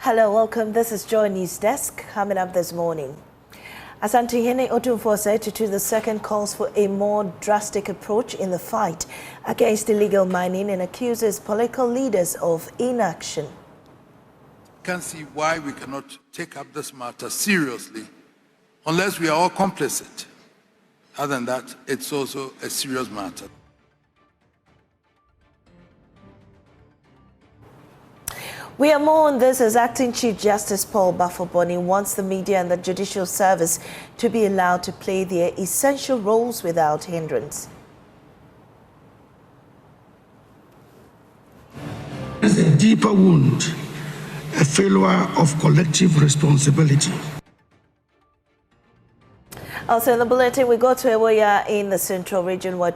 Hello, welcome. This is Joy News Desk. Coming up this morning. Asantehene Otumfuo said to the second calls for a more drastic approach in the fight against illegal mining and accuses political leaders of inaction. I can't see why we cannot take up this matter seriously unless we are all complicit. Other than that, it's also a serious matter. We are more on this as Acting Chief Justice Paul Bafo-Boni wants the media and the judicial service to be allowed to play their essential roles without hindrance. There's a deeper wound, a failure of collective responsibility. Also in the bulletin, we go to Ewoyaa in the central region where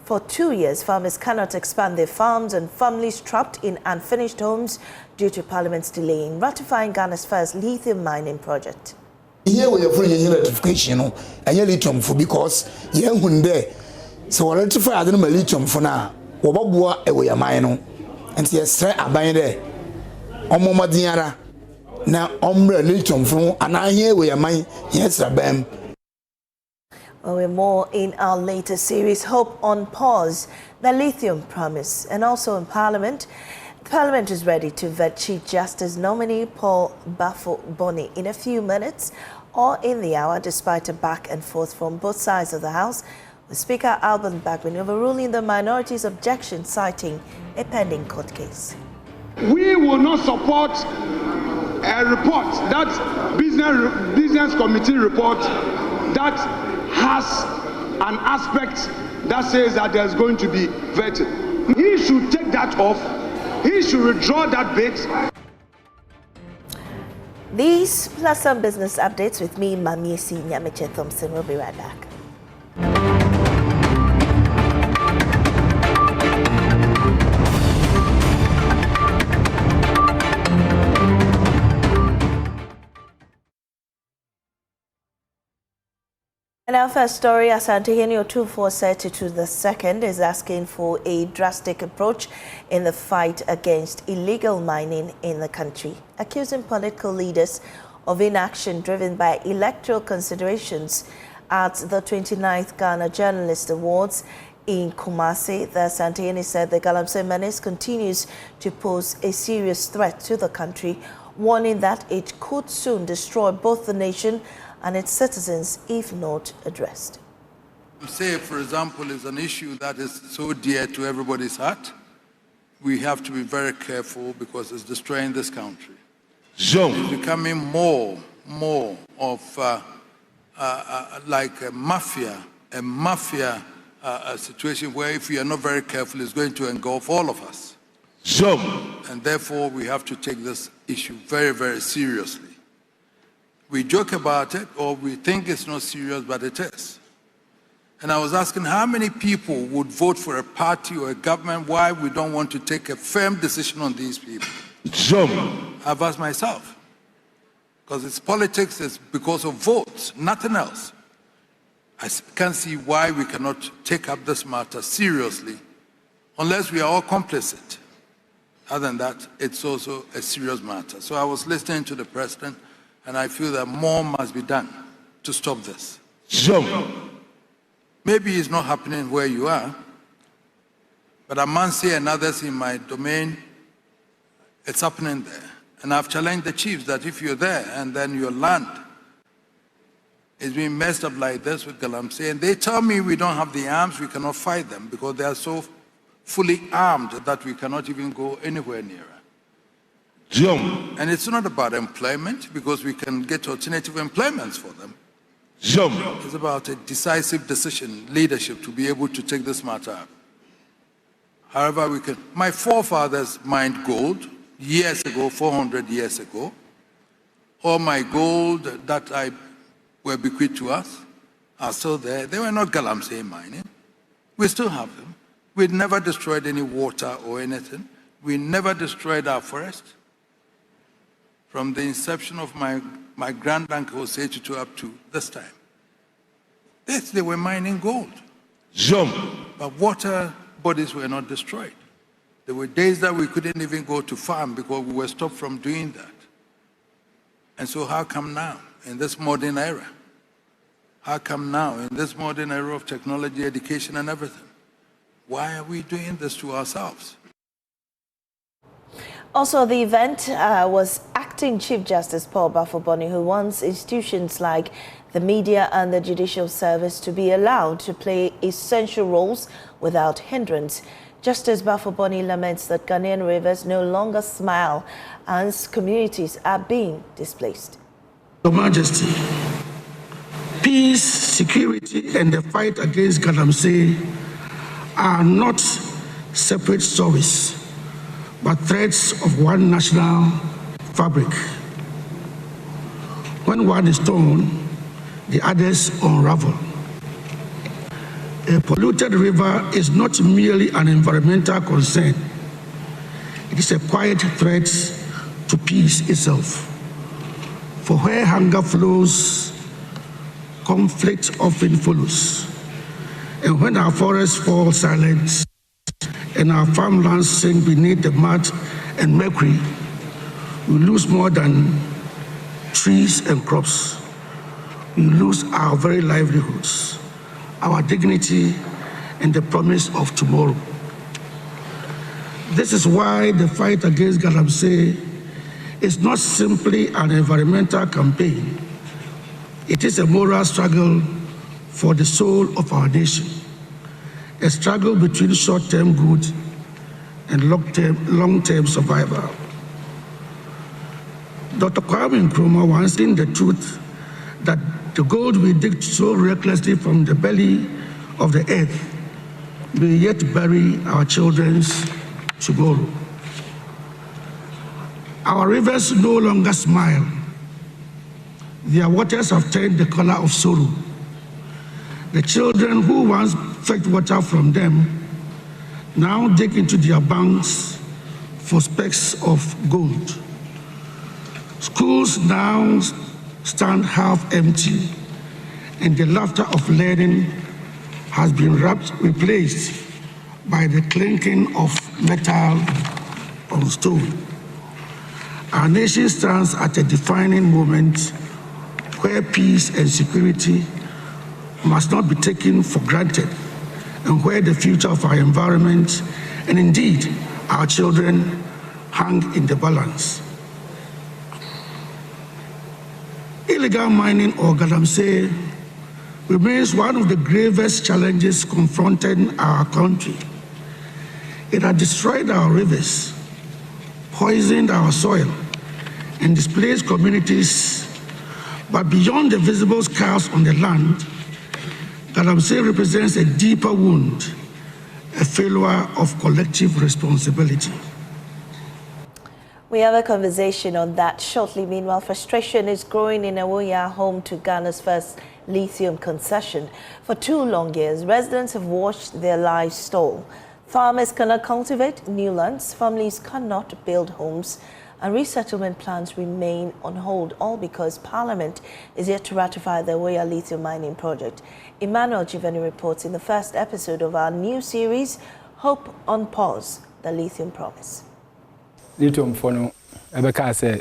for 2 years, farmers cannot expand their farms and families trapped in unfinished homes due to Parliament's delay in ratifying Ghana's first lithium mining project. Here we are putting ratification and lithium for because young there. So we ratify the lithium for now. Wababua Ewoyaa mine and yes, try a bind there. Omoma diara na ombre lithium from and I hear we are mine. Yes, Rabem. Well, we're more in our latest series, Hope on Pause, the Lithium Promise. And also in Parliament, Parliament is ready to vet Chief Justice nominee Paul Bafo-Boni in a few minutes or in the hour, despite a back and forth from both sides of the House, with Speaker Alban Bagbin overruling the minority's objection, citing a pending court case. We will not support a report, that business committee report, that has an aspect that says that there's going to be vetting. He should take that off. He should withdraw that bit. These plus some business updates with me, Mamiesi Nyameche Thompson. We'll be right back. And our first story, Asantehene Otumfuo said to the second, is asking for a drastic approach in the fight against illegal mining in the country, accusing political leaders of inaction driven by electoral considerations at the 29th Ghana Journalist Awards in Kumasi. The Asantehene said the Galamsey menace continues to pose a serious threat to the country, warning that it could soon destroy both the nation and its citizens if not addressed. Say, for example, is an issue that is so dear to everybody's heart. We have to be very careful because it's destroying this country. It's becoming more of like a mafia situation where if we are not very careful, it's going to engulf all of us. And therefore, we have to take this issue very, very seriously. We joke about it, or we think it's not serious, but it is. And I was asking how many people would vote for a party or a government why we don't want to take a firm decision on these people. I've asked myself. Because it's politics, it's because of votes, nothing else. I can't see why we cannot take up this matter seriously unless we are all complicit. Other than that, it's also a serious matter. So I was listening to the president, and I feel that more must be done to stop this. Maybe it's not happening where you are, but Amansi and others in my domain, it's happening there. And I've challenged the chiefs that if you're there and then your land is being messed up like this with Galamsey, and they tell me we don't have the arms, we cannot fight them because they are so fully armed that we cannot even go anywhere nearer. And it's not about employment because we can get alternative employments for them. It's about a decisive decision, leadership to be able to take this matter up. However, we can. My forefathers mined gold years ago, 400 years ago. All my gold that were bequeathed to us are still there. They were not Galamsey mining. We still have them. We never destroyed any water or anything. We never destroyed our forest. From the inception of my grand-uncle Sechitu up to this time. Yes, they were mining gold. But water bodies were not destroyed. There were days that we couldn't even go to farm because we were stopped from doing that. And so how come now, in this modern era? How come now, in this modern era of technology, education, and everything? Why are we doing this to ourselves? Also, the event was Acting Chief Justice Paul Bafoboni, who wants institutions like the media and the judicial service to be allowed to play essential roles without hindrance. Justice Bafoboni laments that Ghanaian rivers no longer smile as communities are being displaced. Your Majesty, peace, security, and the fight against Galamsey are not separate stories, but threads of one national fabric. When one is torn, the others unravel. A polluted river is not merely an environmental concern. It is a quiet threat to peace itself. For where hunger flows, conflict often follows. And when our forests fall silent and our farmlands sink beneath the mud and mercury, we lose more than trees and crops. We lose our very livelihoods, our dignity, and the promise of tomorrow. This is why the fight against Galamsey is not simply an environmental campaign. It is a moral struggle for the soul of our nation, a struggle between short-term good and long-term survival. Dr. Kwame Nkrumah once seen the truth that the gold we dig so recklessly from the belly of the earth will yet bury our children's tomorrow. Our rivers no longer smile. Their waters have turned the color of sorrow. The children who once fetched water from them now dig into their banks for specks of gold. Schools now stand half empty, and the laughter of learning has been replaced by the clinking of metal on stone. Our nation stands at a defining moment where peace and security must not be taken for granted, and where the future of our environment and indeed our children hang in the balance. Illegal mining or Galamsey remains one of the gravest challenges confronting our country. It has destroyed our rivers, poisoned our soil, and displaced communities. But beyond the visible scars on the land, Galamsey represents a deeper wound, a failure of collective responsibility. We have a conversation on that shortly. Meanwhile, frustration is growing in Ewoyaa, home to Ghana's first lithium concession. For 2 long years, residents have watched their lives stall. Farmers cannot cultivate new lands, families cannot build homes, and resettlement plans remain on hold, all because Parliament is yet to ratify the Ewoyaa Lithium mining project. Emmanuel Jiveni reports in the first episode of our new series, Hope on Pause, the Lithium Promise. Lithium for no, Ebeka say,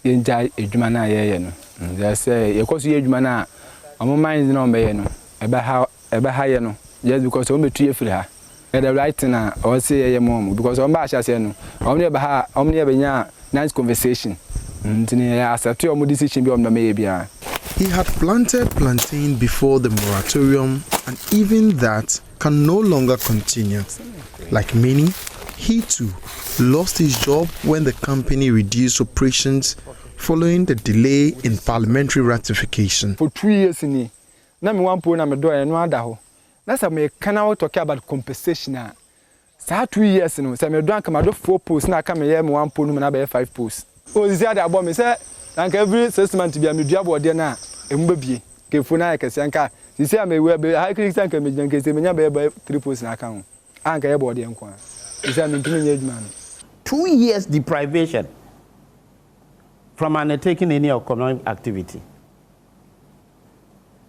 Yenja Ejumana Yeno. They say, you cause Yejumana, our minds no Bayeno, Ebeha Yeno, just because I'm a tree for her. At the right now, or say a mom, because I'm Basha Seno, only Benya, nice conversation. As a two decision beyond the maybe. He had planted plantain before the moratorium, and even that can no longer continue. Like many, he too lost his job when the company reduced operations following the delay in parliamentary ratification. For 2 years, na me one point na me do e no ada ho. Na say me can now talk about compensation. Sa 2 years no, say me do anka ma do 4 posts na aka me ye me one point na be 5 posts. O zi ada abo me say anka every 6 months bia me dua bode na emba bie. Ke fu na ekese anka si say me we be high critics anka me janka say me nya be 3 posts na aka ho. Anka ye bode enko a. Si say me ntumi nya adwuma no. 2 years deprivation from undertaking any economic activity.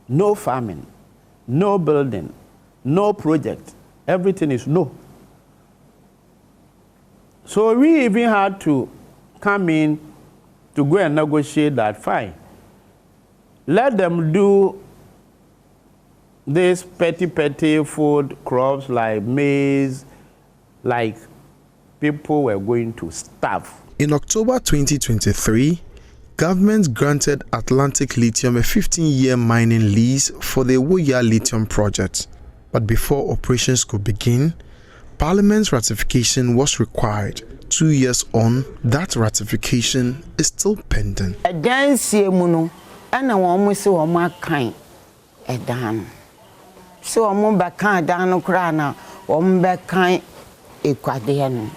No farming, no building, no project. Everything is no. So we even had to come in to go and negotiate that. Fine. Let them do these petty food crops like maize, like people were going to starve. In October 2023, government granted Atlantic Lithium a 15-year mining lease for the Ewoyaa Lithium project. But before operations could begin, Parliament's ratification was required. 2 years on, that ratification is still pending. So I'm back down Ukraine, I'm back kind Equadian.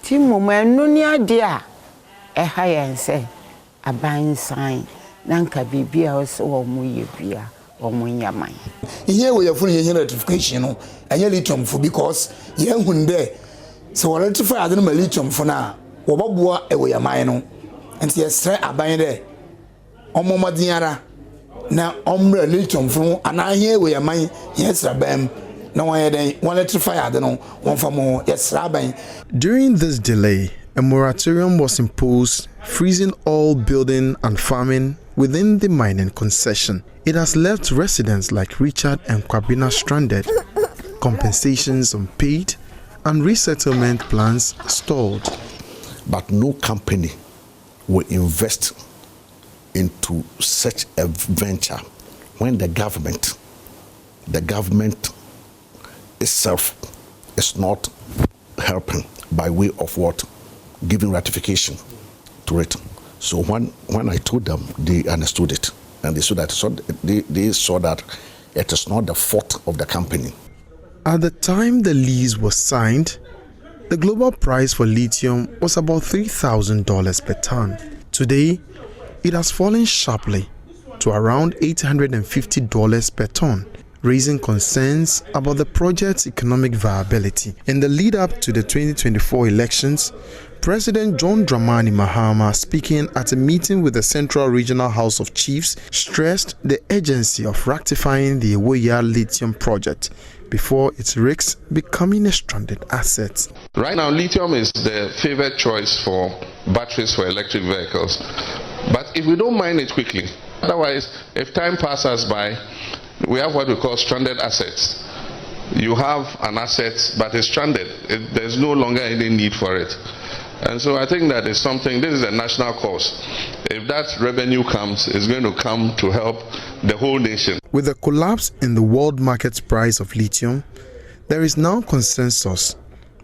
Timo, my nunya dear, a high and say, a buying sign, Nanka be also or Muyabia or Munyamai. Here we are fully ratification, and you lithium for because young one there. So I ratify I don't lithium for now. Wababua Ewoyaa mine, and yes, a buying there. Omomadiara. Na ombre lithium from and I hear we are mine, yes, Rabem. No one electrify, I don't know, one for more, yes, Rabbi. During this delay, a moratorium was imposed, freezing all building and farming within the mining concession. It has left residents like Richard and Kwabena stranded, compensations unpaid, and resettlement plans stalled. But no company will invest into such a venture when the government itself is not helping by way of what? Giving ratification to it. So when I told them, they understood it, and they saw that it is not the fault of the company. At the time the lease was signed, the global price for lithium was about $3,000 per ton. Today, it has fallen sharply to around $850 per ton, raising concerns about the project's economic viability. In the lead-up to the 2024 elections, President John Dramani Mahama, speaking at a meeting with the Central Regional House of Chiefs, stressed the urgency of rectifying the Ewoyaa Lithium project before it risks becoming a stranded asset. Right now, lithium is the favored choice for batteries for electric vehicles. But if we don't mine it quickly, otherwise, if time passes by, we have what we call stranded assets. You have an asset, but it's stranded. There's no longer any need for it. And so I think that is something, this is a national cause. If that revenue comes, it's going to come to help the whole nation. With the collapse in the world market price of lithium, there is now consensus.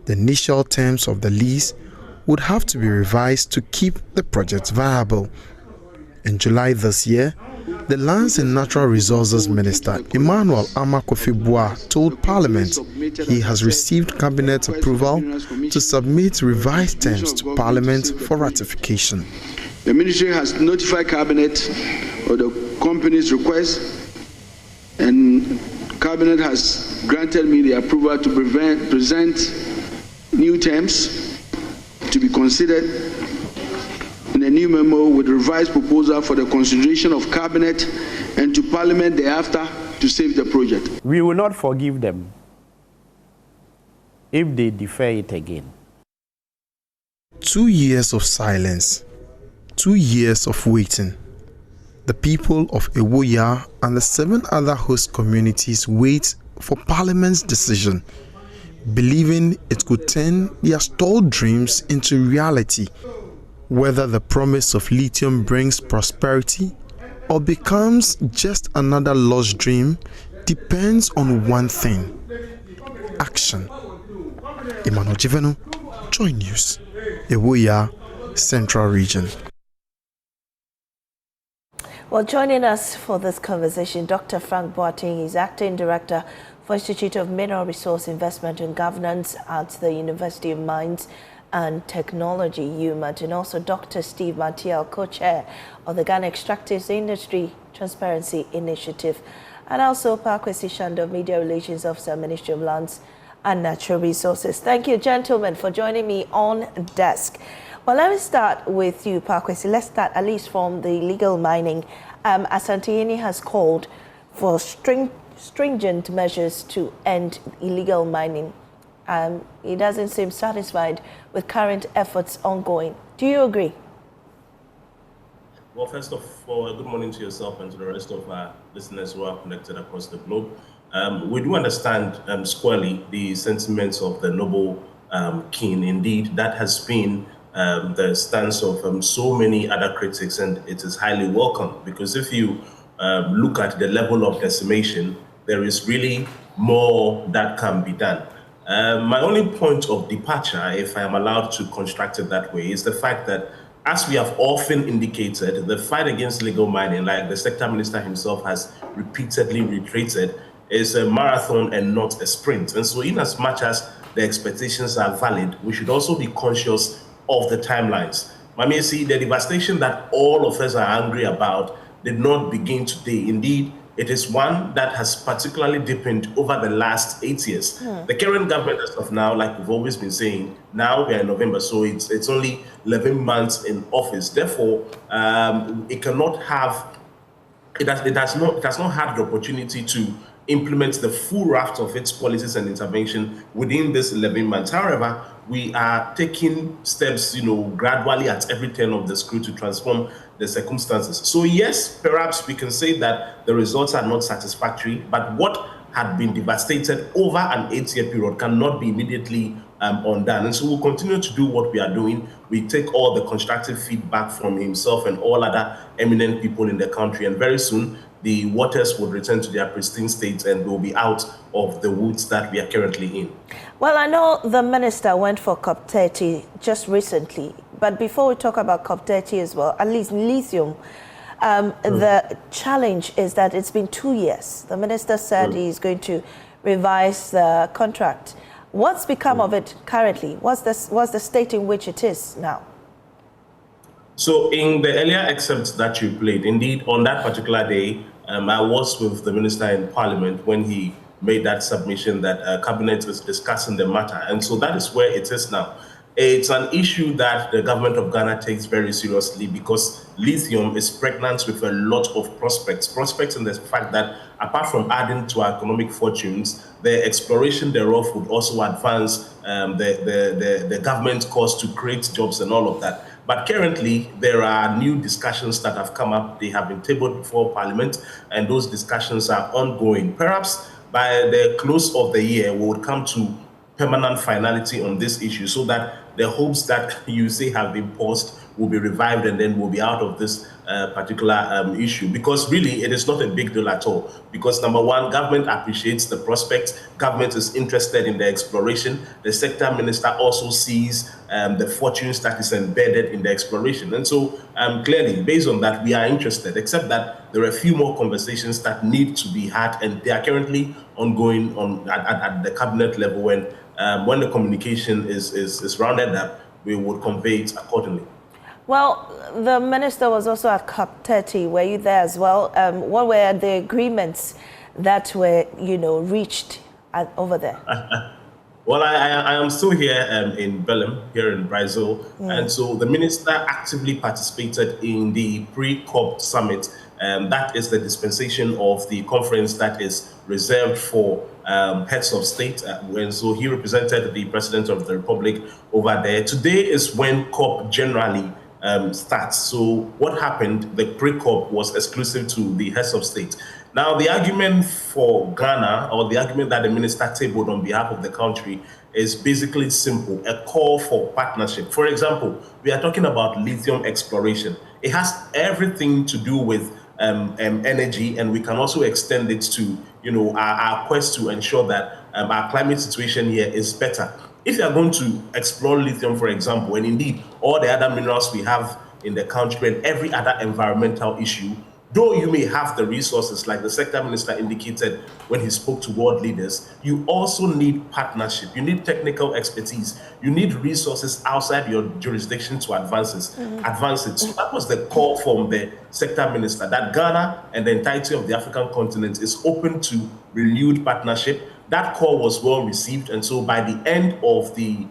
The initial terms of the lease would have to be revised to keep the project viable. In July this year, the Lands and Natural Resources Minister Emmanuel Amakofibua told Parliament he has received Cabinet approval to submit revised terms to Parliament for ratification. The Ministry has notified Cabinet of the company's request, and Cabinet has granted me the approval to present new terms to be considered in a new memo with revised proposal for the consideration of Cabinet and to Parliament thereafter to save the project. We will not forgive them if they defer it again. 2 years of silence, 2 years of waiting. The people of Ewoyaa and the 7 other host communities wait for Parliament's decision, believing it could turn their stalled dreams into reality. Whether the promise of lithium brings prosperity or becomes just another lost dream depends on one thing: action. Emmanuel Jivenu, Joy News, Ewoyaa, Central Region. Well, joining us for this conversation, Dr. Frank Boateng is Acting Director for Institute of Mineral Resource Investment and Governance at the University of Mines and Technology, UMAT, and also Dr. Steve Martial, co-chair of the Ghana Extractives Industry Transparency Initiative, and also Pakwesi Shando, Media Relations Officer, Ministry of Lands and Natural Resources. Thank you, gentlemen, for joining me on desk. Well, let me start with you, Pakwesi. Let's start at least from the illegal mining. Asante Yeni has called for stringent measures to end illegal mining he doesn't seem satisfied with current efforts ongoing. Do you agree? Well, first of all, good morning to yourself and to the rest of our listeners who are connected across the globe. We do understand squarely the sentiments of the noble king. Indeed, that has been the stance of so many other critics, and it is highly welcome, because if you look at the level of decimation, there is really more that can be done. My only point of departure, if I am allowed to construct it that way, is the fact that, as we have often indicated, the fight against illegal mining, like the sector minister himself has repeatedly reiterated, is a marathon and not a sprint. And so in as much as the expectations are valid, we should also be conscious of the timelines. Mami, see, the devastation that all of us are angry about did not begin today. Indeed, it is one that has particularly deepened over the last 8 years. The current government, as of now, like we've always been saying, now we are in November, so it's only 11 months in office. Therefore, it cannot have, it has not had the opportunity to implement the full raft of its policies and intervention within this 11 months. However, we are taking steps, gradually at every turn of the screw to transform the circumstances. So yes, perhaps we can say that the results are not satisfactory, but what had been devastated over an 8-year period cannot be immediately undone. And so we'll continue to do what we are doing. We take all the constructive feedback from himself and all other eminent people in the country, and very soon the waters will return to their pristine state and we'll be out of the woods that we are currently in. Well, I know the minister went for COP30 just recently, but before we talk about COP30 as well, at least lithium, the challenge is that it's been 2 years. The minister said he's going to revise the contract. What's become of it currently? What's the state in which it is now? So in the earlier excerpts that you played, indeed, on that particular day, I was with the minister in Parliament when he made that submission that cabinet is discussing the matter. And so that is where it is now. It's an issue that the government of Ghana takes very seriously, because lithium is pregnant with a lot of prospects. Prospects in the fact that, apart from adding to our economic fortunes, the exploration thereof would also advance the government cost to create jobs and all of that. But currently, there are new discussions that have come up. They have been tabled before Parliament, and those discussions are ongoing. Perhaps by the close of the year, we would come to permanent finality on this issue, so that the hopes that you say have been paused will be revived, and then we'll be out of this particular issue. Because really, it is not a big deal at all. Because number one, government appreciates the prospects. Government is interested in the exploration. The sector minister also sees the fortunes that is embedded in the exploration. And so clearly, based on that, we are interested, except that there are a few more conversations that need to be had, and they are currently ongoing at the cabinet level. When the communication is rounded up, we will convey it accordingly. Well, the minister was also at COP30. Were you there as well? What were the agreements that were, reached over there? Well, I am still here in Belém, here in Brazil. And so the minister actively participated in the pre-COP summit. That is the dispensation of the conference that is reserved for heads of state. And so he represented the president of the republic over there. Today is when COP generally starts. So what happened, the pre-COP was exclusive to the heads of state. Now, the argument for Ghana, or the argument that the minister tabled on behalf of the country, is basically simple: a call for partnership. For example, we are talking about lithium exploration. It has everything to do with energy, and we can also extend it to our quest to ensure that our climate situation here is better. If you are going to explore lithium, for example, and indeed all the other minerals we have in the country and every other environmental issue, though you may have the resources, like the sector minister indicated when he spoke to world leaders, you also need partnership. You need technical expertise. You need resources outside your jurisdiction to advance it. So that was the call from the sector minister, that Ghana and the entirety of the African continent is open to renewed partnership. That call was well received, and so by the end of the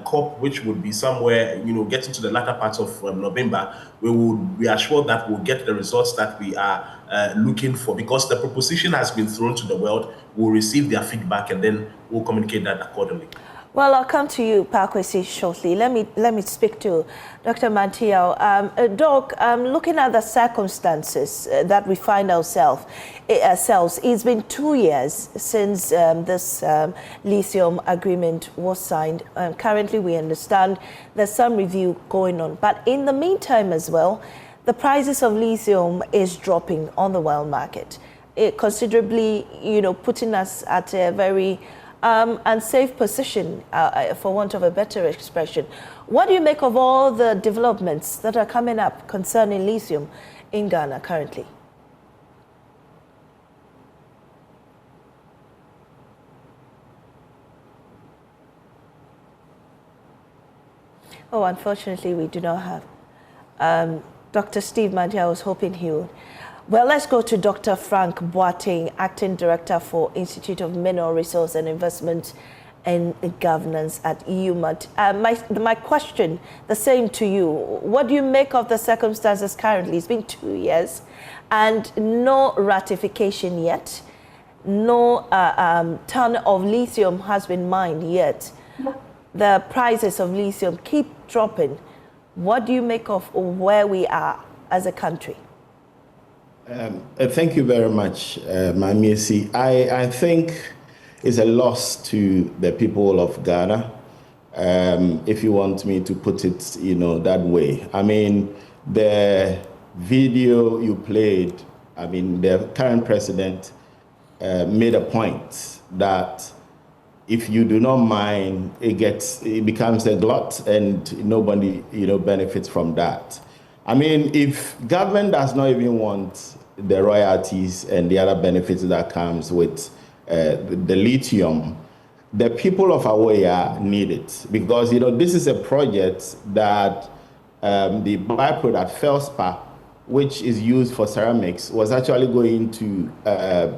COP, which would be somewhere, getting to the latter part of November, we are sure that we'll get the results that we are looking for, because the proposition has been thrown to the world. We'll receive their feedback and then we'll communicate that accordingly. Well, I'll come to you, Pakwesi, shortly. Let me speak to Dr. Mantiao. Doc, looking at the circumstances that we find ourselves, it's been 2 years since this lithium agreement was signed. Currently, we understand there's some review going on. But in the meantime as well, the prices of lithium is dropping on the world market, considerably, putting us at a very unsafe position, for want of a better expression. What do you make of all the developments that are coming up concerning lithium in Ghana currently? Oh, unfortunately, we do not have. Dr. Steve Mantiao, I was hoping he would. Well, let's go to Dr. Frank Boateng, Acting Director for Institute of Mineral Resource and Investment and Governance at Ewoyaa. My question, the same to you. What do you make of the circumstances currently? It's been 2 years and no ratification yet. No ton of lithium has been mined yet. The prices of lithium keep dropping. What do you make of where we are as a country? Thank you very much, Mamiesi. I think it's a loss to the people of Ghana, if you want me to put it, that way. I mean, the video you played, the current president made a point that if you do not mine, it becomes a glut, and nobody, benefits from that. I mean, if government does not even want the royalties and the other benefits that comes with the lithium, the people of Ewoyaa need it, because this is a project that the byproduct feldspar, which is used for ceramics, was actually going to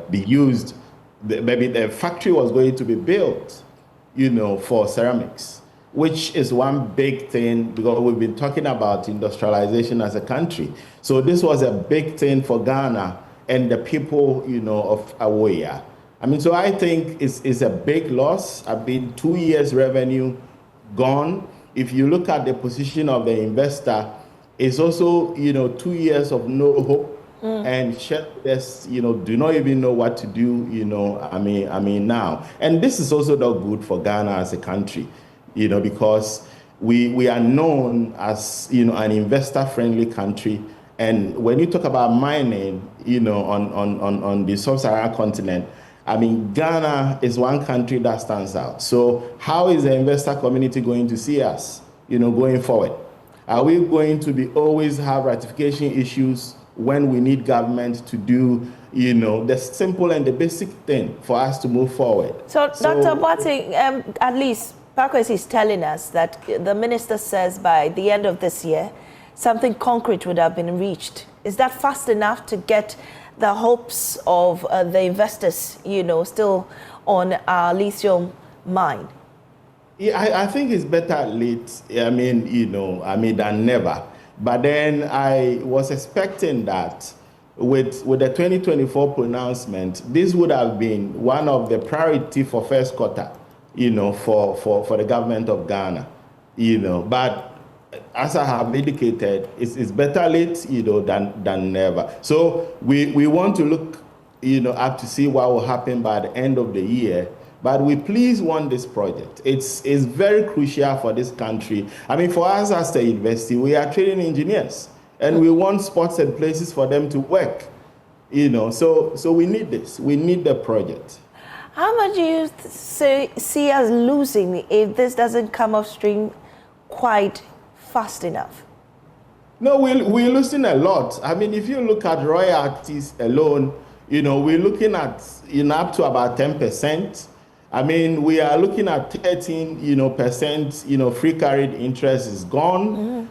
be used. Maybe the factory was going to be built, for ceramics, which is one big thing, because we've been talking about industrialization as a country. So this was a big thing for Ghana and the people, of Ewoyaa. So I think it's a big loss. 2 years revenue gone. If you look at the position of the investor, it's also, 2 years of no hope. And shareholders, do not even know what to do, now. And this is also not good for Ghana as a country. Because we are known as, an investor-friendly country. And when you talk about mining, on the sub-Saharan continent, Ghana is one country that stands out. So how is the investor community going to see us, going forward? Are we going to be always have ratification issues when we need government to do, the simple and the basic thing for us to move forward? So Dr. Boateng, at least Pakwesi is telling us that the minister says by the end of this year, something concrete would have been reached. Is that fast enough to get the hopes of the investors, still on our lithium mine? Yeah, I think it's better late, than never. But then I was expecting that with the 2024 pronouncement, this would have been one of the priority for first quarter, for the government of Ghana, But as I have indicated, it's better late, than never. So we want to look, up to see what will happen by the end of the year. But we please want this project. It's very crucial for this country. For us as the university, we are training engineers, and we want spots and places for them to work. So we need this. We need the project. How much do you see us losing if this doesn't come upstream quite fast enough? No, we're losing a lot. If you look at royalties alone, we're looking at up to about 10%. We are looking at 13%. Free carried interest is gone.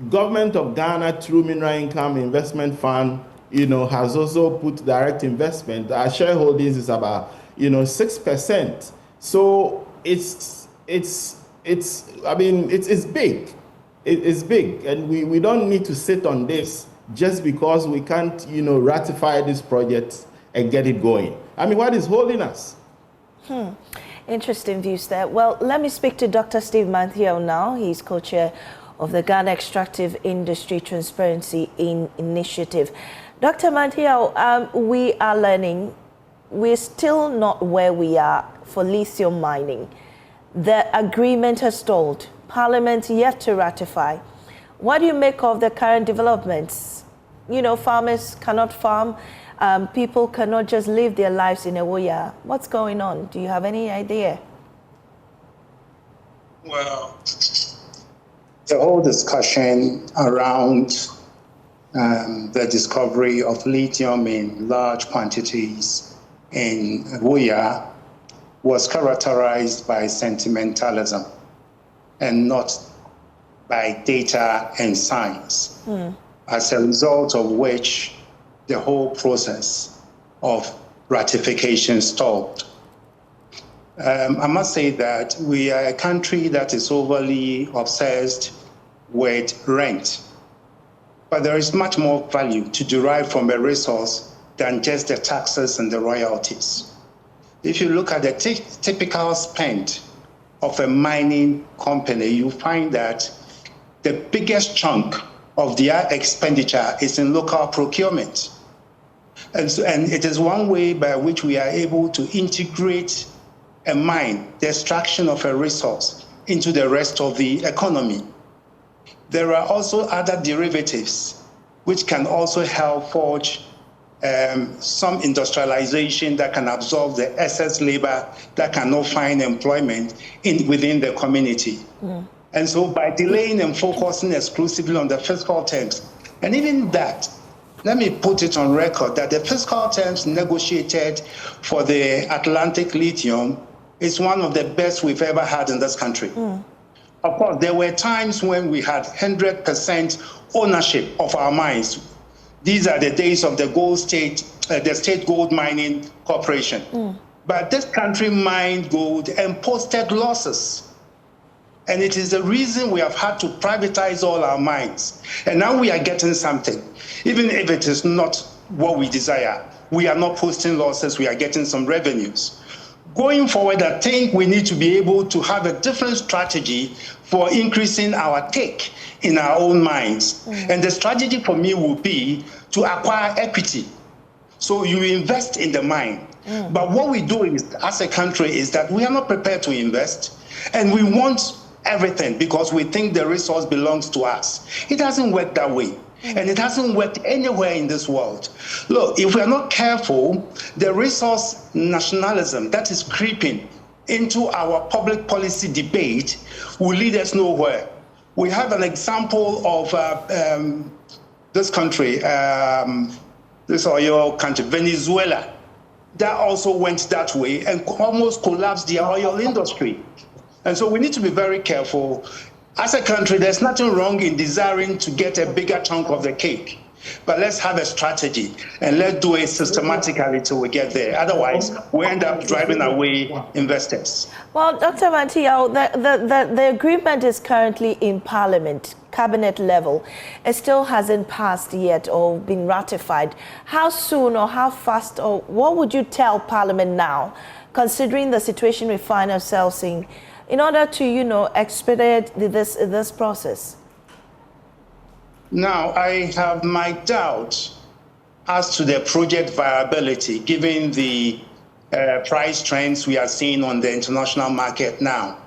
Government of Ghana through Mineral Income Investment Fund, has also put direct investment. Our shareholdings is about 6%. So it's big. It's big, and we don't need to sit on this just because we can't, ratify this project and get it going. What is holding us? Interesting views there. Well, let me speak to Dr. Steve Manthiel now. He's co-chair of the Ghana Extractive Industry Transparency Initiative. Dr. Manthiel, we are learning we're still not where we are for lithium mining. The agreement has stalled. Parliament yet to ratify. What do you make of the current developments? You know, farmers cannot farm. People cannot just live their lives in Ewoyaa. What's going on? Do you have any idea? Well, the whole discussion around the discovery of lithium in large quantities in Ewoyaa was characterized by sentimentalism and not by data and science, as a result of which the whole process of ratification stalled. I must say that we are a country that is overly obsessed with rent, but there is much more value to derive from a resource than just the taxes and the royalties. If you look at the typical spend of a mining company, you find that the biggest chunk of their expenditure is in local procurement. And it is one way by which we are able to integrate a mine, the extraction of a resource, into the rest of the economy. There are also other derivatives which can also help forge some industrialization that can absorb the excess labor that cannot find employment within the community. And so by delaying and focusing exclusively on the fiscal terms, and even that, let me put it on record that the fiscal terms negotiated for the Atlantic Lithium is one of the best we've ever had in this country. Of course, there were times when we had 100% ownership of our mines. These are the days of the the State Gold Mining Corporation. But this country mined gold and posted losses. And it is the reason we have had to privatize all our mines. And now we are getting something. Even if it is not what we desire, we are not posting losses, we are getting some revenues. Going forward, I think we need to be able to have a different strategy for increasing our take in our own mines. And the strategy for me will be to acquire equity. So you invest in the mine. But what we do as a country is that we are not prepared to invest, and we want everything because we think the resource belongs to us. It doesn't work that way. And it hasn't worked anywhere in this world. Look, if we are not careful, the resource nationalism that is creeping into our public policy debate will lead us nowhere. We have an example of this country, this oil country, Venezuela, that also went that way and almost collapsed the oil industry. And so we need to be very careful. As a country, there's nothing wrong in desiring to get a bigger chunk of the cake. But let's have a strategy and let's do it systematically till we get there. Otherwise, we end up driving away investors. Well, Dr. Manthiel, the agreement is currently in Parliament, cabinet level. It still hasn't passed yet or been ratified. How soon or how fast or what would you tell Parliament now, considering the situation we find ourselves in order to, you know, expedite this process? Now, I have my doubts as to the project viability, given the price trends we are seeing on the international market now.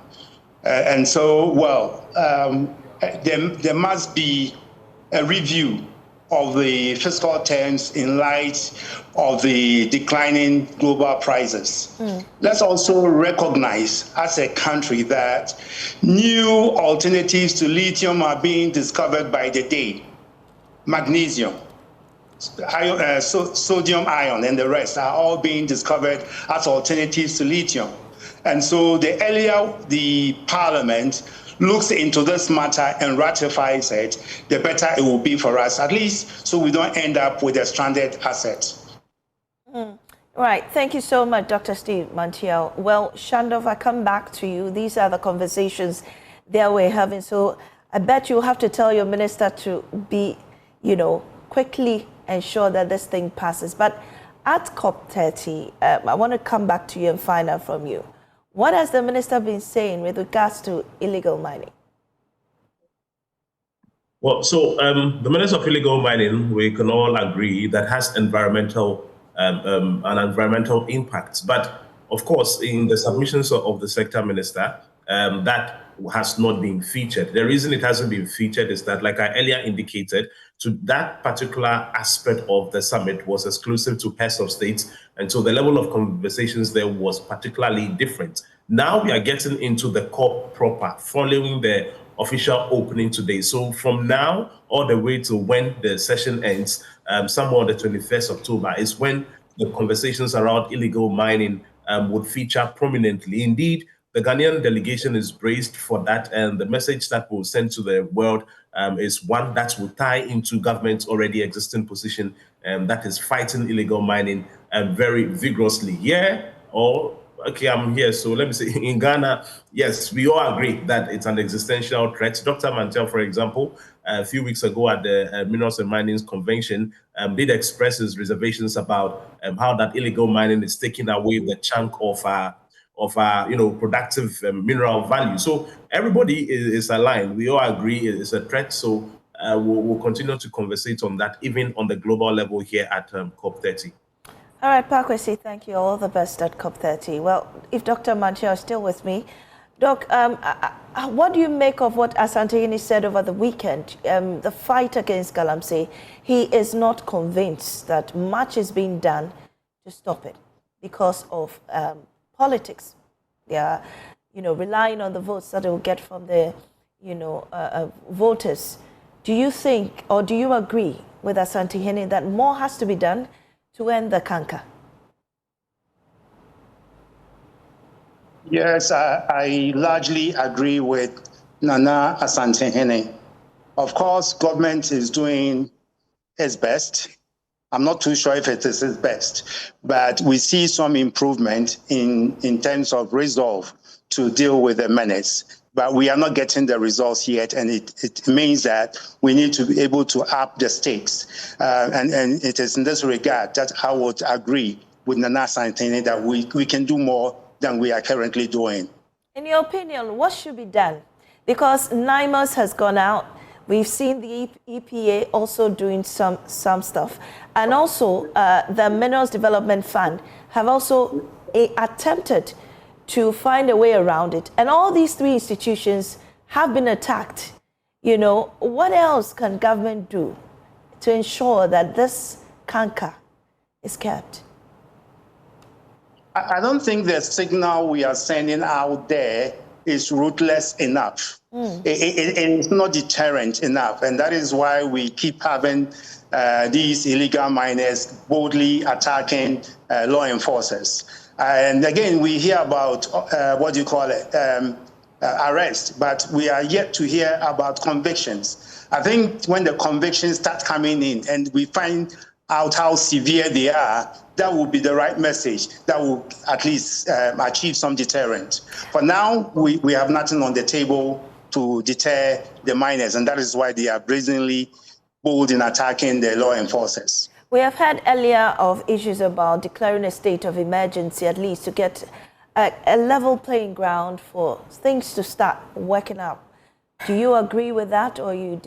And so, well, there must be a review of the fiscal terms in light of the declining global prices. Let's also recognize as a country that new alternatives to lithium are being discovered by the day. Magnesium, sodium ion, and the rest are all being discovered as alternatives to lithium. And so the earlier the Parliament looks into this matter and ratifies it, the better it will be for us, at least so we don't end up with a stranded asset. Right. Thank you so much, Dr. Steve Manthiel. Well, Shandov, I come back to you. These are the conversations that we're having. So I bet you'll have to tell your minister to be, you know, quickly ensure that this thing passes. But at COP30, I want to come back to you and find out from you. What has the minister been saying with regards to illegal mining? Well, so the Minister of Illegal Mining, we can all agree that has environmental impacts. But of course, in the submissions of the sector minister, that has not been featured. The reason it hasn't been featured is that, like I earlier indicated, to that particular aspect of the summit was exclusive to heads of states, and so the level of conversations there was particularly different. Now we are getting into the core proper, following the official opening today. So from now all the way to when the session ends, somewhere on the 21st October, is when the conversations around illegal mining would feature prominently. Indeed, the Ghanaian delegation is braced for that, and the message that we'll send to the world is one that will tie into government's already existing position, that is fighting illegal mining very vigorously. Okay, I'm here. So let me say, in Ghana, yes, we all agree that it's an existential threat. Dr. Mantel, for example, a few weeks ago at the Minerals and Minings Convention, did express his reservations about how that illegal mining is taking away the chunk of productive mineral value. So everybody is aligned. We all agree it's a threat. So we'll continue to conversate on that, even on the global level here at COP30. All right, Pakwesi, thank you. All the best at COP30. Well, if Dr. Manchia is still with me, Doc, what do you make of what Asantehene said over the weekend? The fight against Galamsey, he is not convinced that much is being done to stop it because of politics. They are, relying on the votes that they will get from the, voters. Do you think, or do you agree with Asantehene that more has to be done to end the canker? Yes, I largely agree with Nana Asantehene. Of course, government is doing its best. I'm not too sure if it is its best, but we see some improvement in terms of resolve to deal with the menace. But we are not getting the results yet, and it means that we need to be able to up the stakes. And it is in this regard that I would agree with Nana Asantehene that we can do more than we are currently doing. In your opinion, what should be done? Because NIMOS has gone out. We've seen the EPA also doing some stuff. And also the Minerals Development Fund have also attempted to find a way around it. And all these three institutions have been attacked. What else can government do to ensure that this canker is kept? I don't think the signal we are sending out there is ruthless enough. It's not deterrent enough. And that is why we keep having these illegal miners boldly attacking law enforcers. And again, we hear about, arrest, but we are yet to hear about convictions. I think when the convictions start coming in and we find out how severe they are, that will be the right message that will at least achieve some deterrent. For now, we have nothing on the table to deter the miners, and that is why they are brazenly bold in attacking the law enforcers. We have heard earlier of issues about declaring a state of emergency, at least to get a level playing ground for things to start working out. Do you agree with that, or you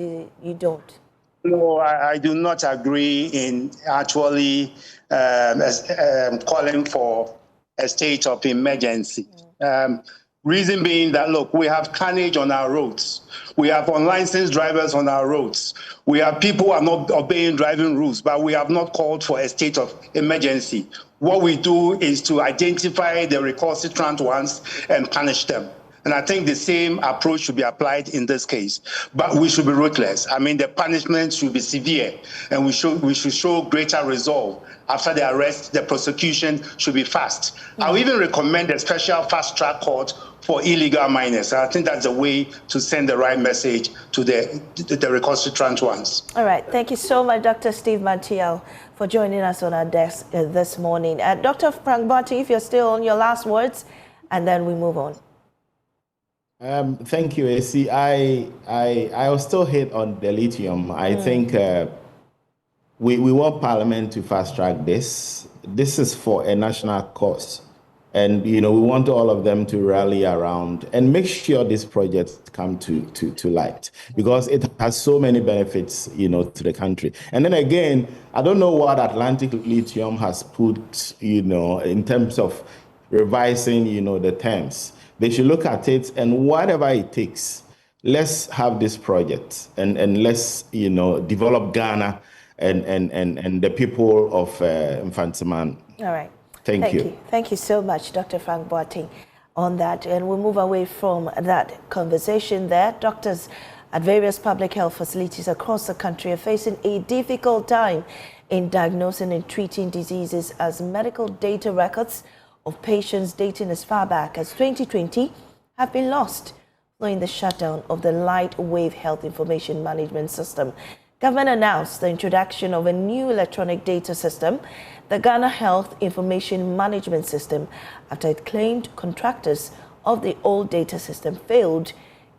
don't? No, I do not agree in actually calling for a state of emergency. Reason being that, look, we have carnage on our roads. We have unlicensed drivers on our roads. We have people who are not obeying driving rules, but we have not called for a state of emergency. What we do is to identify the recalcitrant ones and punish them. And I think the same approach should be applied in this case. But we should be ruthless. I mean, the punishment should be severe, and we should show greater resolve. After the arrest, the prosecution should be fast. I'll even recommend a special fast-track court for illegal miners. I think that's a way to send the right message to the recalcitrant ones. All right. Thank you so much, Dr. Steve Mantiel, for joining us on our desk this morning. Dr. Frank Barty, if you're still on, your last words, and then we move on. Thank you, AC. I will still hit on the lithium. I think we want Parliament to fast track this. This is for a national cause. And, you know, we want all of them to rally around and make sure these projects come to light, because it has so many benefits, you know, to the country. And then again, I don't know what Atlantic Lithium has put, you know, in terms of revising, you know, the terms. They should look at it, and whatever it takes, let's have this project and let's, you know, develop Ghana and the people of Mfantsiman. All right. Thank you. Thank you so much, Dr. Frank Boateng, on that. And we'll move away from that conversation there. Doctors at various public health facilities across the country are facing a difficult time in diagnosing and treating diseases, as medical data records of patients dating as far back as 2020 have been lost following the shutdown of the Light Wave Health Information Management System. Government announced the introduction of a new electronic data system, the Ghana Health Information Management System, after it claimed contractors of the old data system failed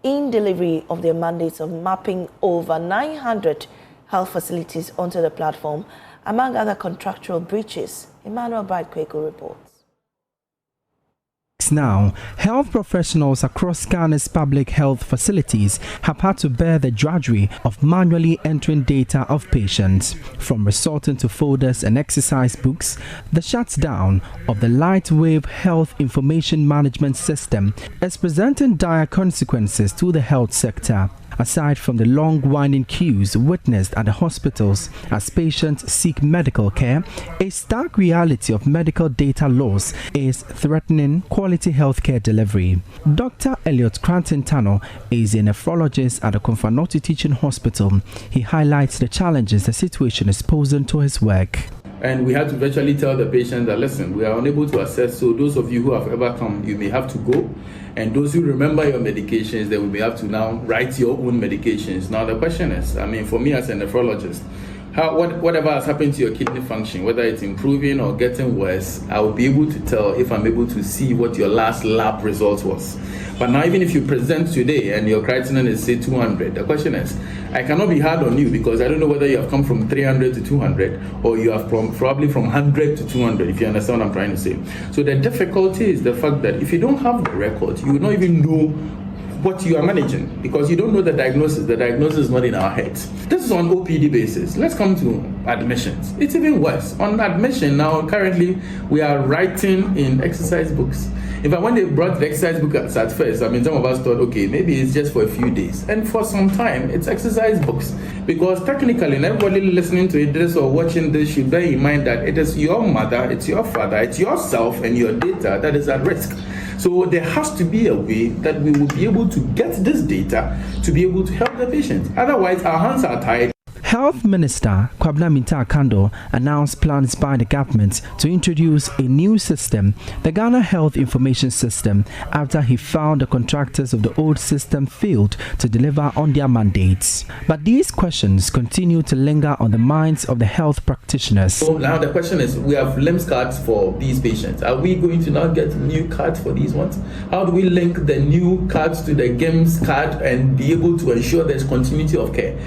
in delivery of their mandates of mapping over 900 health facilities onto the platform, among other contractual breaches. Emmanuel Bright-Kwaku reports. Now, health professionals across Ghana's public health facilities have had to bear the drudgery of manually entering data of patients. From resorting to folders and exercise books, the shutdown of the Light Wave Health Information Management System is presenting dire consequences to the health sector. Aside from the long winding queues witnessed at the hospitals as patients seek medical care, a stark reality of medical data loss is threatening quality healthcare delivery. Dr. Elliot Cranton-Tano is a nephrologist at the Konfanoti Teaching Hospital. He highlights the challenges the situation is posing to his work. And we had to virtually tell the patient that, listen, we are unable to assess, so those of you who have ever come, you may have to go. And those who remember your medications, then we may have to now write your own medications. Now the question is, I mean, for me as a nephrologist, whatever has happened to your kidney function, whether it's improving or getting worse, I will be able to tell if I'm able to see what your last lab result was. But now, even if you present today and your creatinine is, say, 200, the question is, I cannot be hard on you because I don't know whether you have come from 300 to 200 or you have probably from 100 to 200, if you understand what I'm trying to say. So the difficulty is the fact that if you don't have the record, you will not even know what you are managing because you don't know the diagnosis. The diagnosis is not in our heads. This is on OPD basis. Let's come to admissions. It's even worse. On admission now, currently, we are writing in exercise books. In fact, when they brought the exercise book at first, I mean, some of us thought, okay, maybe it's just for a few days. And for some time, it's exercise books. Because technically, and everybody listening to this or watching this should bear in mind that it is your mother, it's your father, it's yourself and your data that is at risk. So there has to be a way that we will be able to get this data to be able to help the patient. Otherwise, our hands are tied. Health Minister Kwabena Minta-Kando announced plans by the government to introduce a new system, the Ghana Health Information System, after he found the contractors of the old system failed to deliver on their mandates. But these questions continue to linger on the minds of the health practitioners. So now the question is, we have LIMS cards for these patients. Are we going to now get new cards for these ones? How do we link the new cards to the GIMS card and be able to ensure there's continuity of care?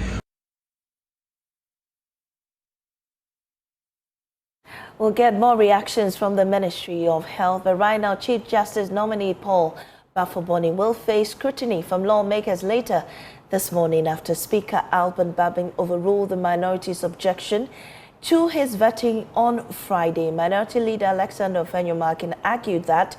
We'll get more reactions from the Ministry of Health, but right now, Chief Justice nominee Paul Bafoboni will face scrutiny from lawmakers later this morning after Speaker Alban Babin overruled the minority's objection to his vetting on Friday. Minority Leader Alexander Ofenyomakin argued that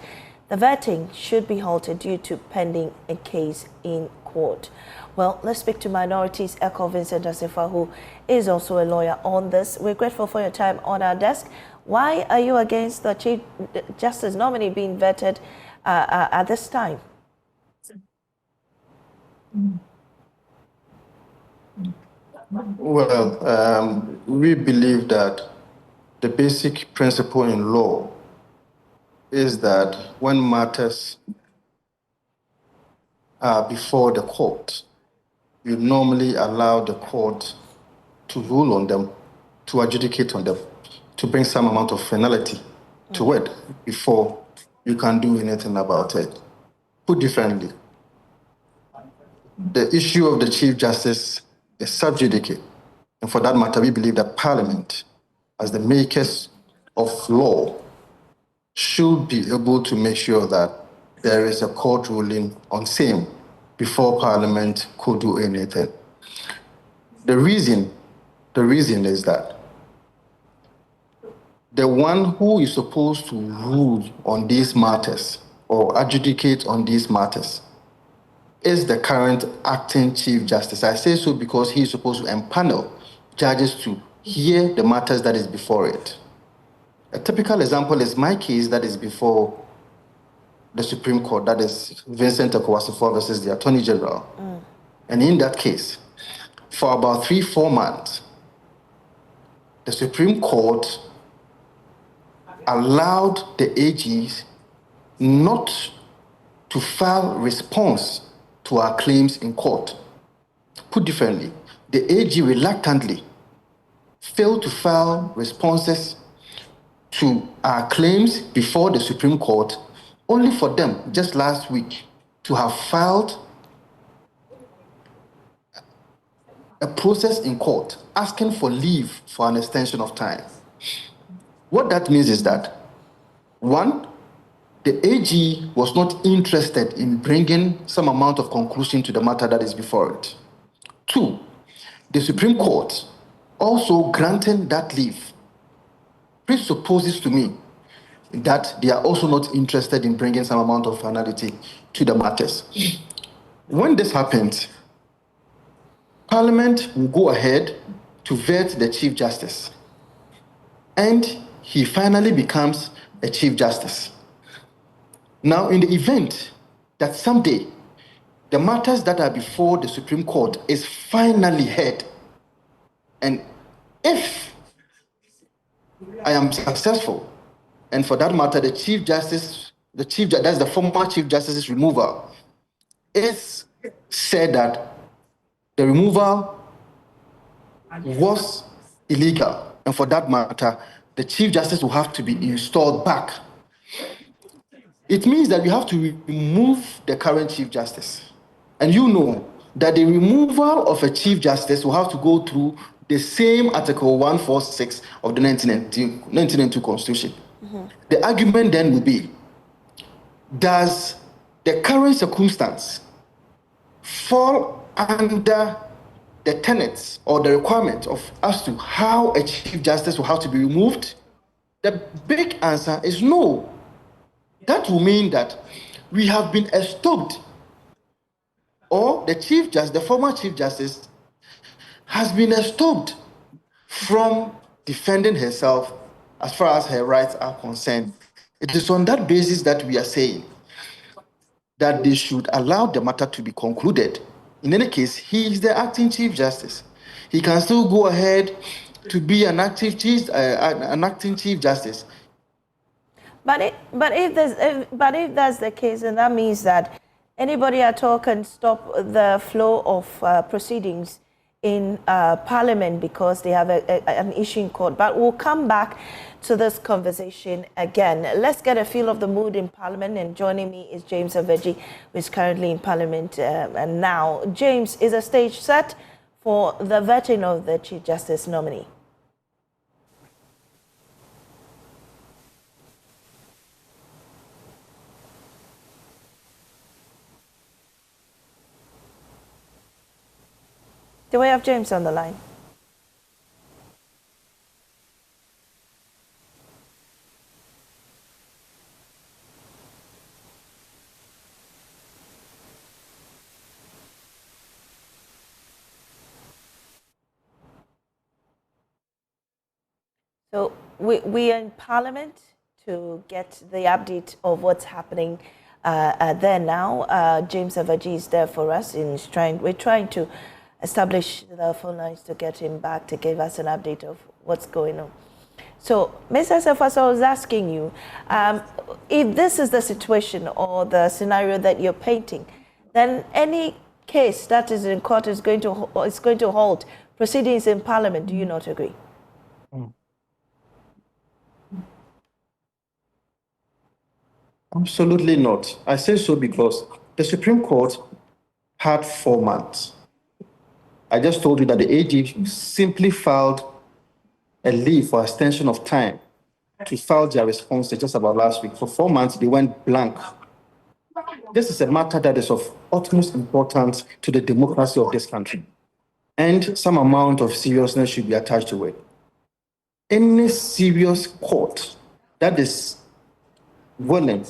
the vetting should be halted due to pending a case in court. Well, let's speak to Minorities Echo Vincent Asefa, who is also a lawyer on this. We're grateful for your time on our desk. Why are you against the Chief Justice nominee being vetted at this time? Well, we believe that the basic principle in law is that when matters are before the court, you normally allow the court to rule on them, to adjudicate on them, to bring some amount of finality to it before you can do anything about it. Put differently, the issue of the Chief Justice is sub judice. And for that matter, we believe that Parliament, as the makers of law, should be able to make sure that there is a court ruling on same before Parliament could do anything. The reason is that the one who is supposed to rule on these matters or adjudicate on these matters is the current acting Chief Justice. I say so because he is supposed to empanel judges to hear the matters that is before it. A typical example is my case that is before the Supreme Court, that is Vincent Akwasifo versus the Attorney General. And in that case, for about 3-4 months, the Supreme Court allowed the AGs not to file response to our claims in court. Put differently, the AG reluctantly failed to file responses to our claims before the Supreme Court, only for them, just last week, to have filed a process in court asking for leave for an extension of time. What that means is that, one, the AG was not interested in bringing some amount of conclusion to the matter that is before it. Two, the Supreme Court also granting that leave presupposes to me that they are also not interested in bringing some amount of finality to the matters. When this happens, Parliament will go ahead to vet the Chief Justice, and he finally becomes a Chief Justice. Now, in the event that someday the matters that are before the Supreme Court is finally heard, and if I am successful, and for that matter, the Chief Justice, that's the former Chief Justice's removal, it's said that the removal was illegal, and for that matter, the Chief Justice will have to be installed back. It means that we have to remove the current Chief Justice. And you know that the removal of a Chief Justice will have to go through the same Article 146 of the 1992 Constitution. The argument then will be, does the current circumstance fall under the tenets or the requirement of as to how a Chief Justice will have to be removed? The big answer is no. That will mean that we have been estopped, or the former Chief Justice has been estopped from defending herself as far as her rights are concerned. It is on that basis that we are saying that they should allow the matter to be concluded. In any case, he is the acting Chief Justice. He can still go ahead to be an acting Chief Justice. But if that's the case, then that means that anybody at all can stop the flow of proceedings in Parliament because they have an issue in court. But we'll come back to this conversation again. Let's get a feel of the mood in Parliament, and joining me is James Aveji, who is currently in Parliament and now. James, is a stage set for the vetting of the Chief Justice nominee? Do we have James on the line? So we are in Parliament to get the update of what's happening there now. James Aveji is there for us. We're trying to establish the phone lines to get him back to give us an update of what's going on. So, Mr. Sefas, I was asking you, if this is the situation or the scenario that you're painting, then any case that is in court is going to halt proceedings in Parliament. Do you not agree? Absolutely not. I say so because the Supreme Court had 4 months. I just told you that the AG simply filed a leave for extension of time to file their responses just about last week. For 4 months, they went blank. This is a matter that is of utmost importance to the democracy of this country, and some amount of seriousness should be attached to it. Any serious court that is willing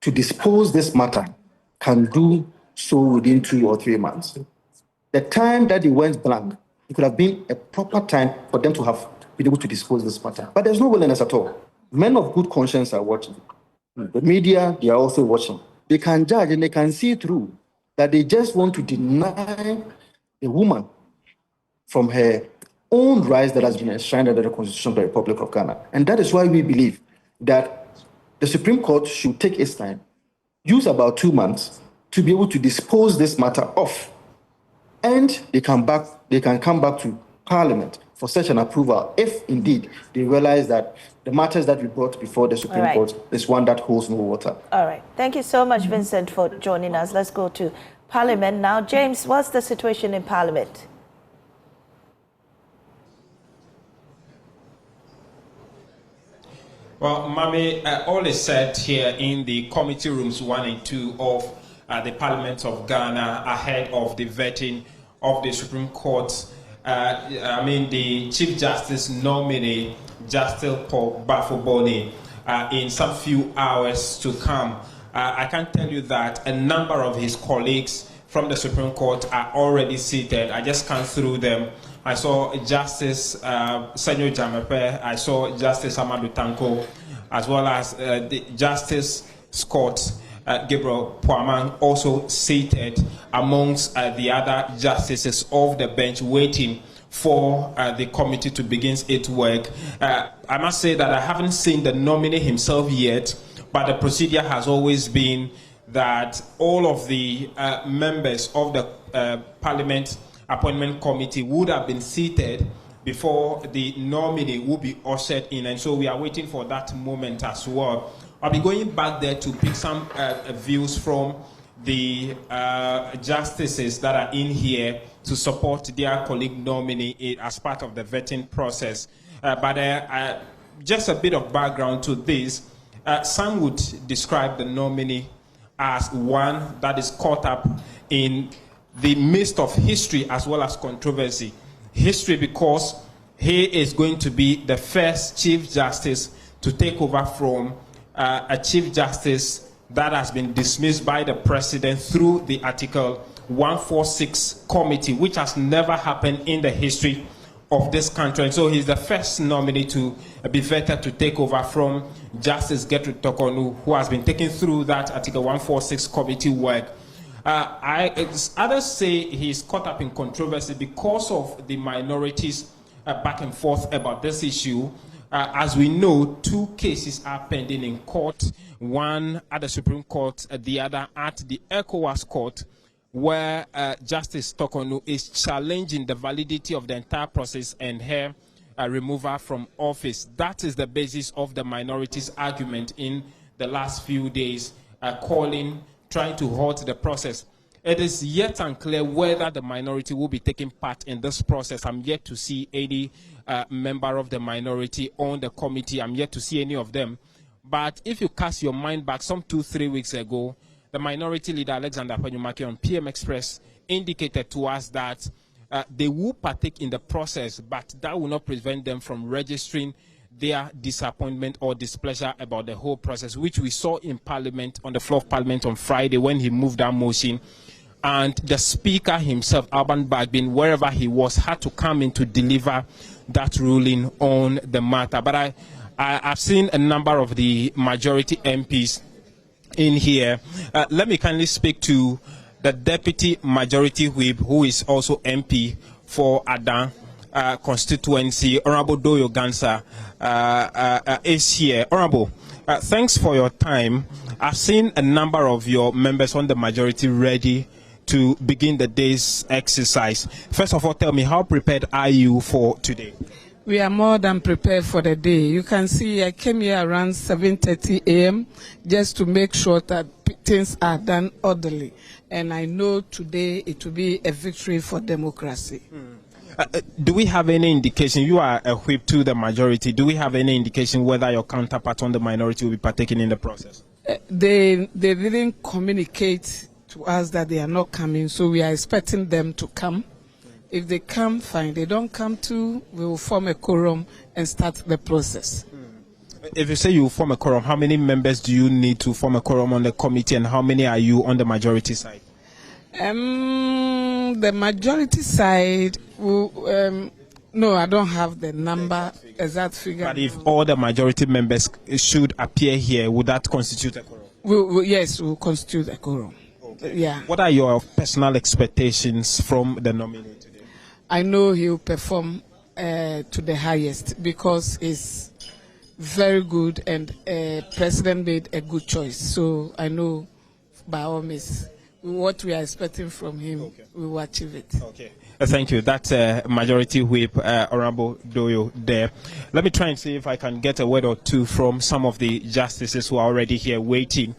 to dispose this matter can do so within 2 or 3 months. The time that they went blank, it could have been a proper time for them to have been able to dispose this matter. But there's no willingness at all. Men of good conscience are watching. The media, they are also watching. They can judge and they can see through that they just want to deny a woman from her own rights that has been enshrined under the Constitution of the Republic of Ghana. And that is why we believe that the Supreme Court should take its time, use about 2 months to be able to dispose this matter off. And they can come back to Parliament for such an approval if indeed they realize that the matters that we brought before the Supreme Court is one that holds no water. All right. Thank you so much, Vincent, for joining us. Let's go to Parliament now. James, what's the situation in Parliament? Well, Mami, all is said here in the committee rooms 1 and 2 of the Parliament of Ghana ahead of the vetting of the Supreme Court. The Chief Justice nominee, Justice Paul Bafoboni, in some few hours to come. I can tell you that a number of his colleagues from the Supreme Court are already seated. I just scanned through them. I saw Justice Senyo Jamepe, I saw Justice Amadou Tanko, as well as the Justice Scott Gabriel Poaman, also seated amongst the other justices of the bench, waiting for the committee to begin its work. I must say that I haven't seen the nominee himself yet, but the procedure has always been that all of the members of the Parliament Appointment Committee would have been seated before the nominee would be ushered in, and so we are waiting for that moment as well. I'll be going back there to pick some views from the justices that are in here to support their colleague nominee as part of the vetting process. But just a bit of background to this. Some would describe the nominee as one that is caught up in the midst of history as well as controversy. History because he is going to be the first Chief Justice to take over from a Chief Justice that has been dismissed by the President through the Article 146 Committee, which has never happened in the history of this country. And so he's the first nominee to be vetted to take over from Justice Gertrude Tokonu, who has been taken through that Article 146 Committee work. Others say he's caught up in controversy because of the minorities back and forth about this issue. As we know, 2 cases are pending in court, one at the Supreme Court, the other at the ECOWAS Court, where Justice Tokonu is challenging the validity of the entire process and her removal from office. That is the basis of the minorities' argument in the last few days, trying to halt the process. It is yet unclear whether the minority will be taking part in this process. I'm yet to see any member of the minority on the committee. I'm yet to see any of them. But if you cast your mind back some 2-3 weeks ago, the minority leader Alexander Panyumaki on PM Express indicated to us that they will partake in the process, but that will not prevent them from registering their disappointment or displeasure about the whole process, which we saw in Parliament, on the floor of Parliament on Friday when he moved that motion. And the Speaker himself, Alban Bagbin, wherever he was, had to come in to deliver that ruling on the matter. But I've seen a number of the majority MPs in here. Let me kindly speak to the Deputy Majority Whip, who is also MP for Adan constituency. Honorable Doyo Gansa is here. Honorable, thanks for your time. I've seen a number of your members on the majority ready to begin the day's exercise. First of all, tell me, how prepared are you for today? We are more than prepared for the day. You can see I came here around 7:30 a.m. just to make sure that things are done orderly. And I know today it will be a victory for democracy. Do we have any indication, you are a whip to the majority, do we have any indication whether your counterpart on the minority will be partaking in the process? They didn't communicate to us that they are not coming, so we are expecting them to come. If they come, fine. They don't come too, we will form a quorum and start the process. If you say you form a quorum, how many members do you need to form a quorum on the committee, and how many are you on the majority side? The majority side, no, I don't have the number, exact figure. But if all the majority members should appear here, would that constitute a quorum? Yes, we will constitute a quorum. Okay. Yeah. What are your personal expectations from the nominee today? I know he will perform to the highest because he's very good and President made a good choice. So I know by all means what we are expecting from him, we will achieve it. Okay. Thank you. That's Majority Whip Honorable Doyo there. Let me try and see if I can get a word or two from some of the justices who are already here waiting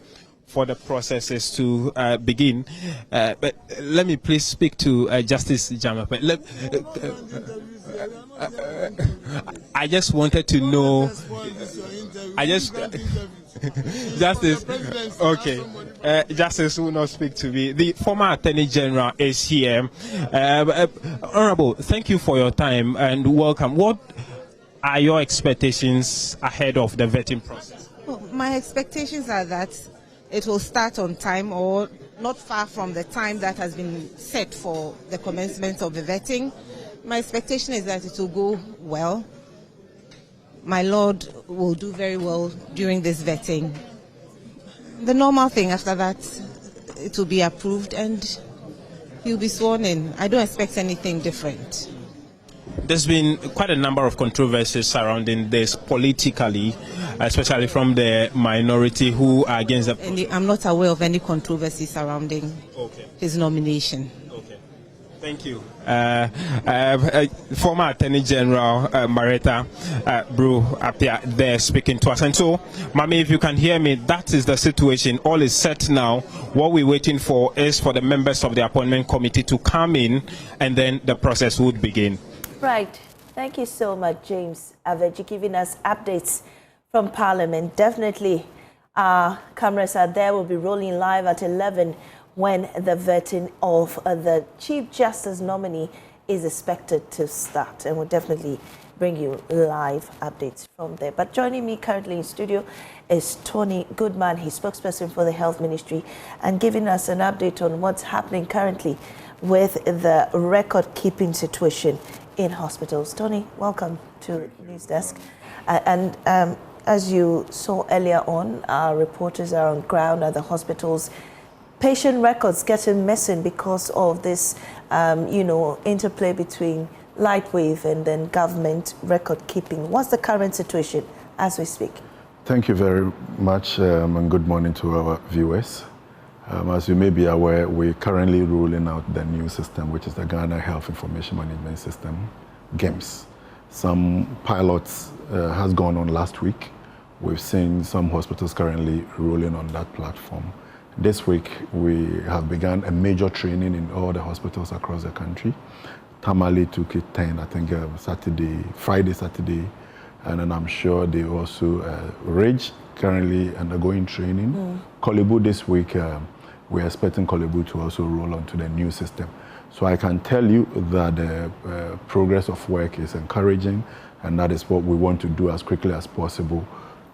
for the processes to begin. But let me please speak to Justice Jamape. I just wanted to know. Justice, okay. Justice will not speak to me. The former Attorney General is here. Honorable, thank you for your time and welcome. What are your expectations ahead of the vetting process? Well, my expectations are that it will start on time or not far from the time that has been set for the commencement of the vetting. My expectation is that it will go well. My Lord will do very well during this vetting. The normal thing after that, it will be approved and he'll be sworn in. I don't expect anything different. There's been quite a number of controversies surrounding this politically, especially from the minority who are against the... I'm not aware of any controversy surrounding his nomination. Thank you. Former Attorney General Maretta Brew appear there speaking to us. And so, Mami, if you can hear me, that is the situation. All is set now. What we're waiting for is for the members of the appointment committee to come in, and then the process would begin. Right. Thank you so much, James Aveji, giving us updates from Parliament. Definitely, our cameras are there. We'll be rolling live at 11 when the vetting of the Chief Justice nominee is expected to start. And we'll definitely bring you live updates from there. But joining me currently in studio is Tony Goodman, his spokesperson for the Health Ministry, and giving us an update on what's happening currently with the record-keeping situation in hospitals. Tony, welcome to News Desk. As you saw earlier on, our reporters are on ground at the hospitals. Patient records getting missing because of this, interplay between Lightwave and then government record keeping. What's the current situation as we speak? Thank you very much, and good morning to our viewers. As you may be aware, we're currently rolling out the new system, which is the Ghana Health Information Management System, GIMS. Some pilots has gone on last week. We've seen some hospitals currently rolling on that platform. This week, we have begun a major training in all the hospitals across the country. Tamale took it 10, I think, Friday, Saturday, and then I'm sure they also, Ridge currently undergoing training. Kolebu this week, we're expecting Kolebu to also roll onto the new system. So I can tell you that the progress of work is encouraging, and that is what we want to do as quickly as possible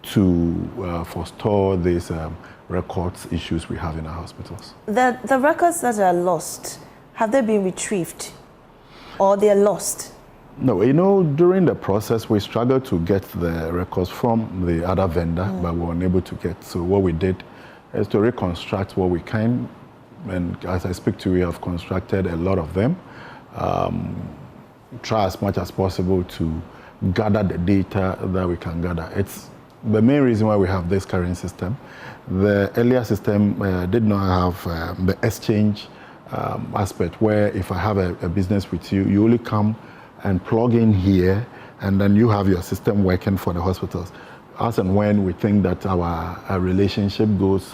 to forestall these records issues we have in our hospitals. The records that are lost, have they been retrieved or they're lost? No, during the process, we struggled to get the records from the other vendor, but we were unable to get. So what we did is to reconstruct what we can. And as I speak to you, we have constructed a lot of them. Try as much as possible to gather the data that we can gather. It's the main reason why we have this current system. The earlier system did not have the exchange aspect, where if I have a business with you, you only come and plug in here, and then you have your system working for the hospitals. As and when we think that our relationship goes,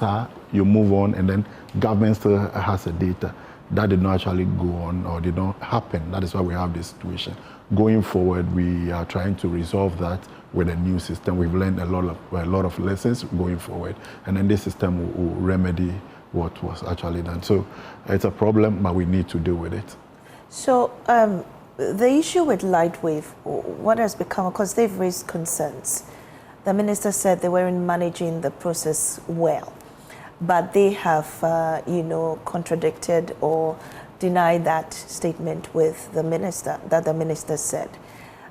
you move on, and then government still has a data. That did not actually go on or did not happen. That is why we have this situation. Going forward, we are trying to resolve that with a new system. We've learned a lot of lessons going forward, and then this system will remedy what was actually done. So it's a problem, but we need to deal with it. So the issue with Lightwave, what has become, because they've raised concerns. The minister said they weren't managing the process well, but they have, contradicted or denied that statement with the minister, that the minister said.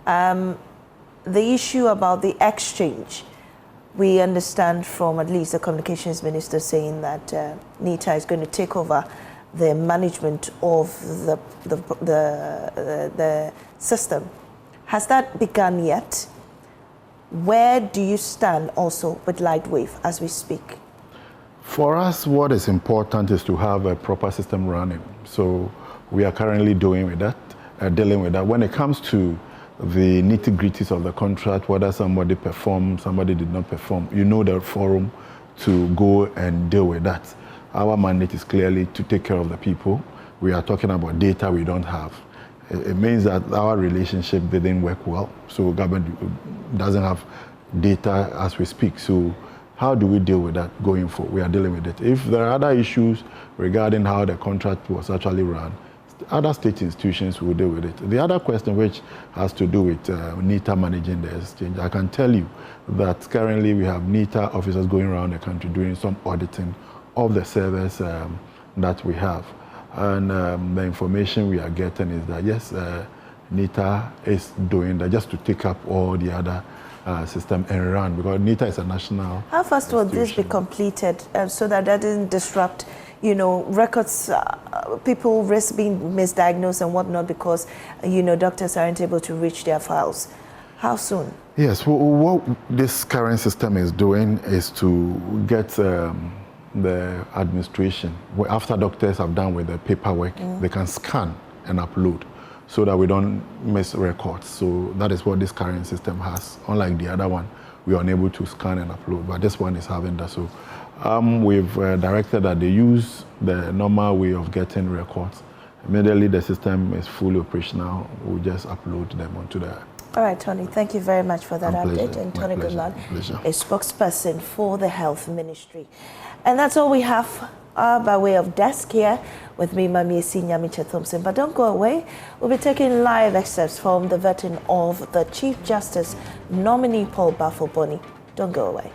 The issue about the exchange, we understand from at least the communications minister saying that NITA is going to take over the management of the system. Has that begun yet? Where do you stand also with Lightwave as we speak? For us, what is important is to have a proper system running. So we are currently dealing with that. When it comes to the nitty-gritties of the contract, whether somebody performed, somebody did not perform, you know the forum to go and deal with that. Our mandate is clearly to take care of the people. We are talking about data we don't have. It means that our relationship didn't work well, so government doesn't have data as we speak. So how do we deal with that going forward? We are dealing with it. If there are other issues regarding how the contract was actually run, other state institutions will deal with it. The other question, which has to do with NITA managing the exchange, I can tell you that currently we have NITA officers going around the country doing some auditing of the servers that we have. And the information we are getting is that, yes, NITA is doing that just to take up all the other system and run, because NITA is a national. How fast will this be completed so that doesn't disrupt, records, people risk being misdiagnosed and whatnot because, doctors aren't able to reach their files? How soon? Yes, what this current system is doing is to get the administration, after doctors have done with the paperwork, they can scan and upload so that we don't miss records. So that is what this current system has. Unlike the other one, we are unable to scan and upload, but this one is having that. So we've directed that they use the normal way of getting records. Immediately the system is fully operational, we'll just upload them onto the. All right, Tony, thank you very much for that update. And Tony Goodland, a spokesperson for the Health Ministry. And that's all we have by way of desk here with me, Mami Nyamiche Thompson. But don't go away. We'll be taking live excerpts from the vetting of the Chief Justice nominee Paul Bafo-Boni. Don't go away.